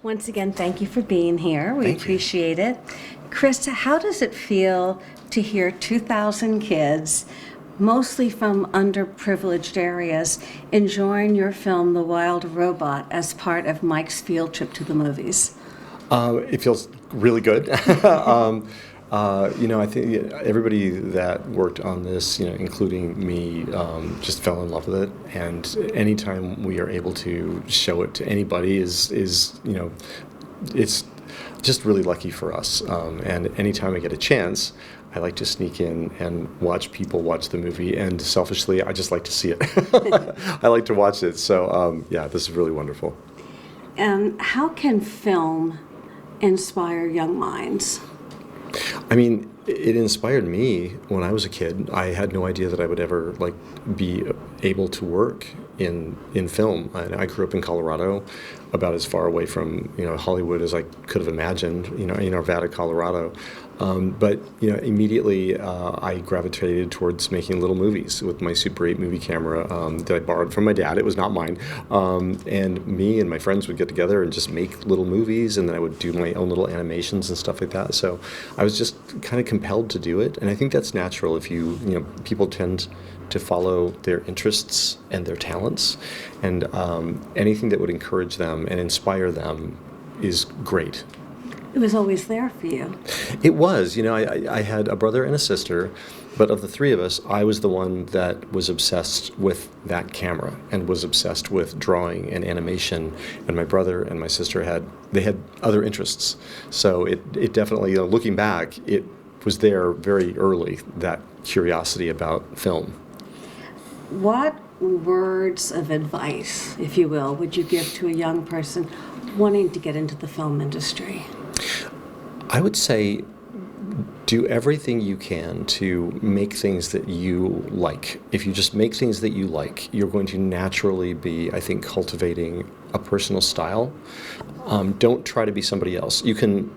Once again, thank you for being here. We Thank you. appreciate it. Chris, how does it feel to hear 2,000 kids, mostly from underprivileged areas, enjoying your film, The Wild Robot, as part of Mike's field trip to the movies? It feels really good. I think everybody that worked on this, including me, just fell in love with it. And anytime we are able to show it to anybody is it's just really lucky for us. And anytime I get a chance, I like to sneak in and watch people watch the movie. And selfishly, I just like to see it. I like to watch it. So this is really wonderful. How can film inspire young minds? I mean, it inspired me when I was a kid. I had no idea that I would ever be able to work in film. I grew up in Colorado, about as far away from Hollywood as I could have imagined. In Arvada, Colorado. But immediately I gravitated towards making little movies with my Super 8 movie camera that I borrowed from my dad. It was not mine. And me and my friends would get together and just make little movies, and then I would do my own little animations and stuff like that. So I was just kind of compelled to do it, and I think that's natural. If people tend to follow their interests and their talents, and anything that would encourage them and inspire them is great. It was always there for you. It was. I had a brother and a sister, but of the three of us, I was the one that was obsessed with that camera and was obsessed with drawing and animation. And my brother and my sister had other interests. So it definitely, looking back, it was there very early, that curiosity about film. What words of advice, if you will, would you give to a young person wanting to get into the film industry? I would say do everything you can to make things that you like. If you just make things that you like, you're going to naturally be, I think, cultivating a personal style. Don't try to be somebody else. You can,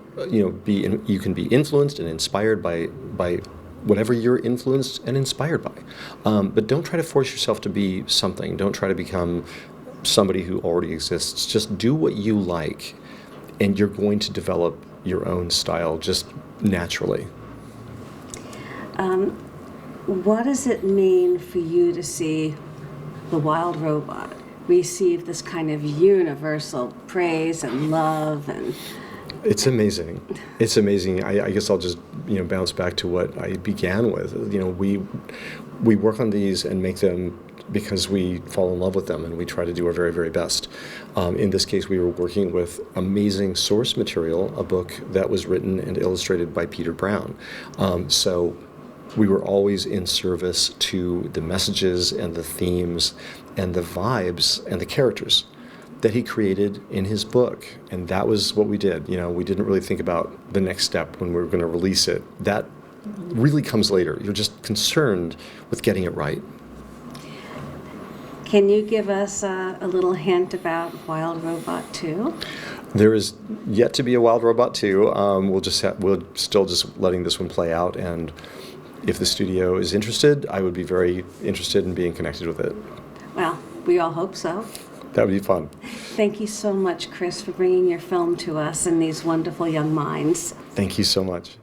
be influenced and inspired by whatever you're influenced and inspired by. But don't try to force yourself to be something. Don't try to become somebody who already exists. Just do what you like, and you're going to develop your own style just naturally. What does it mean for you to see The Wild Robot receive this kind of universal praise and love? And it's amazing. It's amazing. I guess I'll just bounce back to what I began with. We work on these and make them because we fall in love with them, and we try to do our very, very best. In this case, we were working with amazing source material, a book that was written and illustrated by Peter Brown. So we were always in service to the messages and the themes and the vibes and the characters that he created in his book. And that was what we did. We didn't really think about the next step when we were going to release it. That really comes later. You're just concerned with getting it right. Can you give us a little hint about Wild Robot 2? There is yet to be a Wild Robot 2. We're still just letting this one play out, and if the studio is interested, I would be very interested in being connected with it. Well, we all hope so. That would be fun. Thank you so much, Chris, for bringing your film to us and these wonderful young minds. Thank you so much.